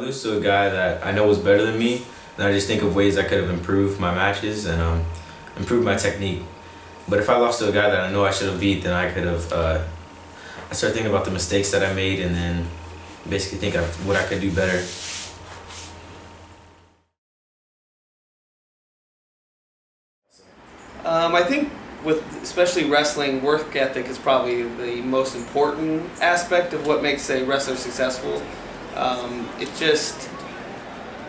lose to a guy that I know was better than me, then I just think of ways I could have improved my matches and improved my technique. But if I lost to a guy that I know I should have beat, then I could have, I started thinking about the mistakes that I made and then basically think of what I could do better. I think with especially wrestling, work ethic is probably the most important aspect of what makes a wrestler successful.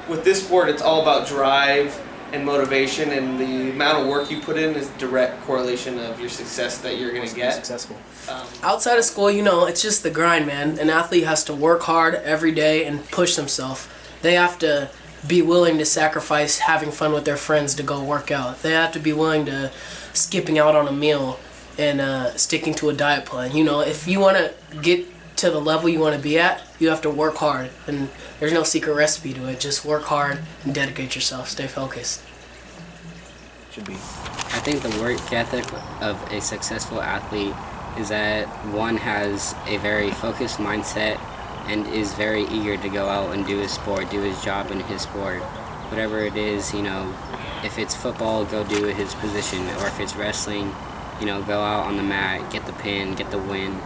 With this sport, it's all about drive and motivation, and the amount of work you put in is direct correlation of your success that you're going to get. Successful. Outside of school, it's just the grind, man. An athlete has to work hard every day and push themselves. They have to be willing to sacrifice having fun with their friends to go work out. They have to be willing to skipping out on a meal and sticking to a diet plan. If you want to get to the level you want to be at, you have to work hard, and there's no secret recipe to it. Just work hard and dedicate yourself. Stay focused. Should be. I think the work ethic of a successful athlete is that one has a very focused mindset and is very eager to go out and do his sport, do his job in his sport. Whatever it is, if it's football, go do his position, or if it's wrestling, go out on the mat, get the pin, get the win,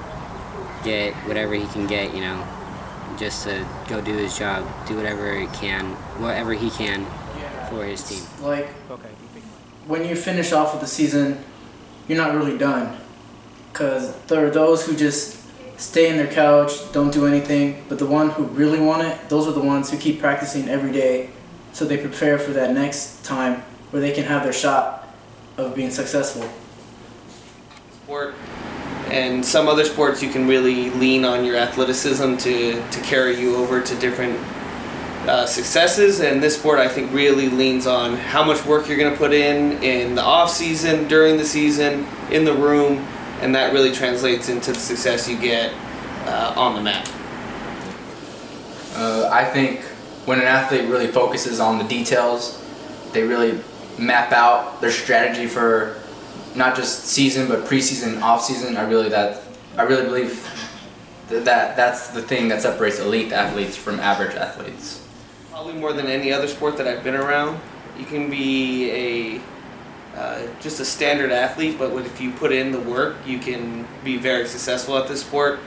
get whatever he can get, just to go do his job, do whatever he can for his team. Like, when you finish off with the season, you're not really done, because there are those who just stay in their couch, don't do anything, but the one who really want it, those are the ones who keep practicing every day, so they prepare for that next time where they can have their shot of being successful. Sport and some other sports, you can really lean on your athleticism to carry you over to different successes, and this sport I think really leans on how much work you're going to put in the off season, during the season, in the room, and that really translates into the success you get on the mat. I think when an athlete really focuses on the details, they really map out their strategy for not just season but preseason, off season. I really believe that's the thing that separates elite athletes from average athletes. Probably more than any other sport that I've been around. You can be just a standard athlete, but if you put in the work, you can be very successful at this sport.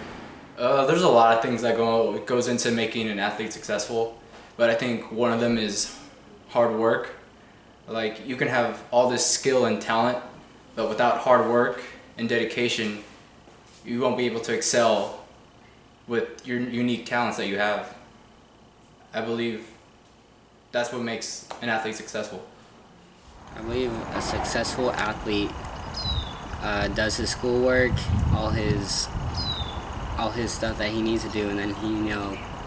There's a lot of things that goes into making an athlete successful, but I think one of them is hard work. Like, you can have all this skill and talent, but without hard work and dedication, you won't be able to excel with your unique talents that you have. I believe that's what makes an athlete successful. I believe a successful athlete does his schoolwork, all his stuff that he needs to do, and then he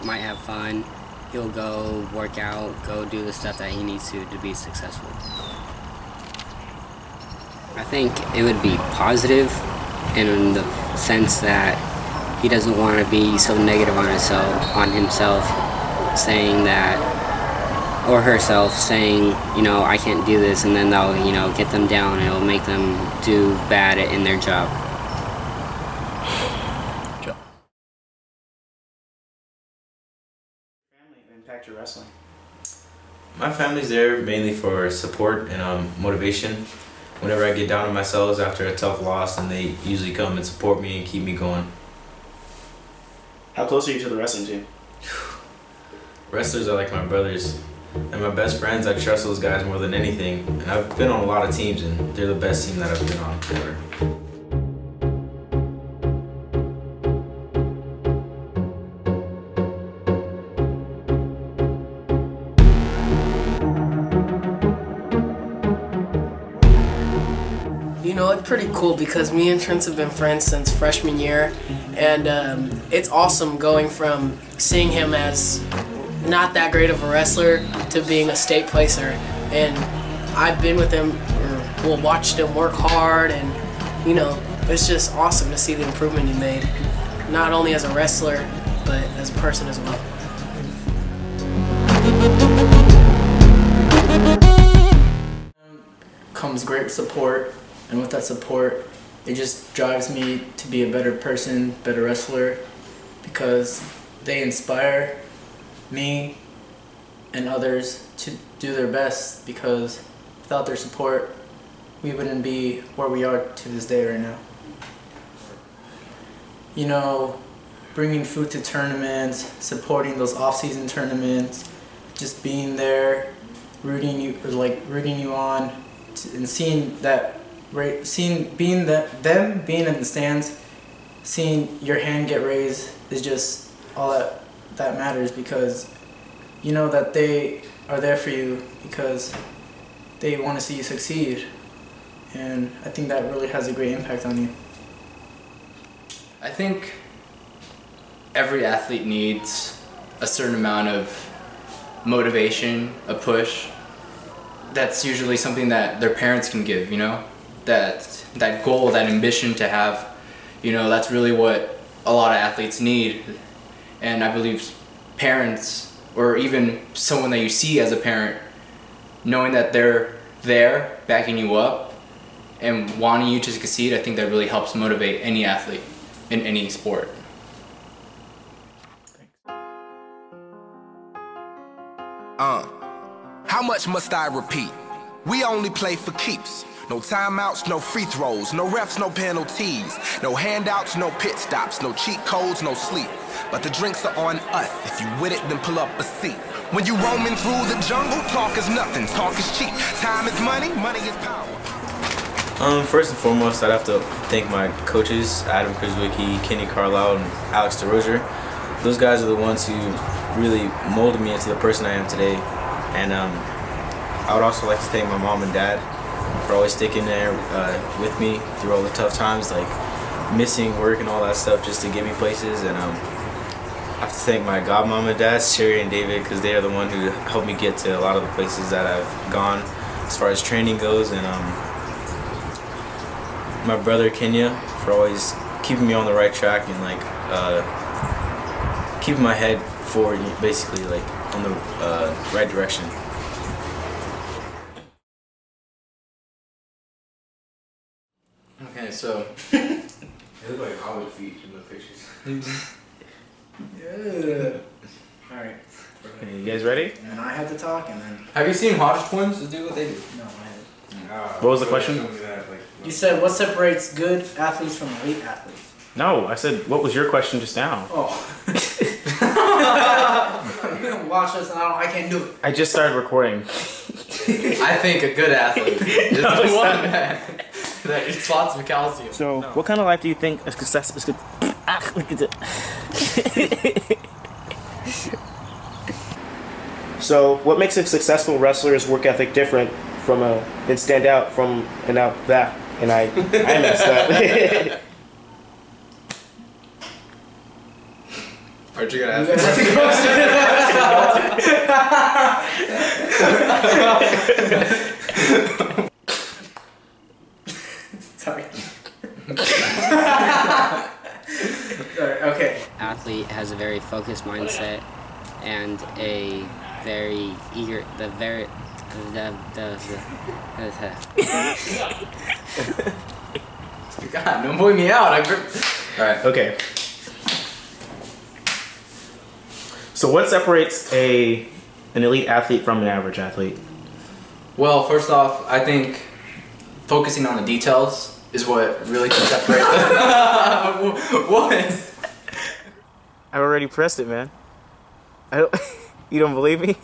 might have fun. He'll go work out, go do the stuff that he needs to be successful. I think it would be positive in the sense that he doesn't want to be so negative on himself, saying that, or herself saying, I can't do this, and then that'll, get them down, and it'll make them do bad in their job. Family impact your wrestling? My family's there mainly for support and motivation. Whenever I get down on myself after a tough loss, and they usually come and support me and keep me going. How close are you to the wrestling team? Wrestlers are like my brothers and my best friends. I trust those guys more than anything, and I've been on a lot of teams, and they're the best team that I've been on ever. It's pretty cool because me and Trent have been friends since freshman year, and it's awesome going from seeing him as not that great of a wrestler to being a state placer. And I've been with him, watched him work hard, and it's just awesome to see the improvement he made, not only as a wrestler but as a person as well. Comes great support, and with that support, it just drives me to be a better person, better wrestler, because they inspire me and others to do their best, because without their support, we wouldn't be where we are to this day right now. You know, bringing food to tournaments, supporting those off-season tournaments, just being there, rooting you on, and seeing that, them being in the stands, seeing your hand get raised is just all that matters, because you know that they are there for you because they want to see you succeed, and I think that really has a great impact on you. I think every athlete needs a certain amount of motivation, a push. That's usually something that their parents can give, you know? That goal, that ambition to have, you know, that's really what a lot of athletes need. And I believe parents, or even someone that you see as a parent, knowing that they're there backing you up and wanting you to succeed, I think that really helps motivate any athlete in any sport. How much must I repeat? We only play for keeps. No timeouts, no free throws, no refs, no penalties, no handouts, no pit stops, no cheat codes, no sleep. But the drinks are on us. If you with it, then pull up a seat. When you roaming through the jungle, talk is nothing, talk is cheap. Time is money, money is power. First and foremost, I'd have to thank my coaches, Adam Krzwicki, Kenny Carlisle, and Alex DeRozier. Those guys are the ones who really molded me into the person I am today. And I would also like to thank my mom and dad for always sticking there with me through all the tough times, like missing work and all that stuff just to get me places. And I have to thank my godmom and dad, Sherry and David, because they are the one who helped me get to a lot of the places that I've gone as far as training goes. And my brother Kenya for always keeping me on the right track and like keeping my head forward, basically like on the right direction. Okay, so They look like Hollywood feet in the pictures. Yeah. Alright. Okay, you guys ready? And I had to talk, and then... have you seen Hodge twins just do what they do? No, I haven't. What was the question? You said, what separates good athletes from elite athletes? No, I said, what was your question just now? Oh. You can watch us and I can't do it. I just started recording. I think a good athlete is the one that eats lots of calcium. So, what kind of life do you think a success is good? So, what makes a successful wrestler's work ethic different from and stand out from and out that? And I messed up. Aren't you gonna ask the question? Sorry. Sorry. Okay. Athlete has a very focused mindset and a very eager, God, don't point me out. Alright. Okay. So what separates an elite athlete from an average athlete? Well, first off, I think focusing on the details is what really can separate them. What? I already pressed it, man. You don't believe me?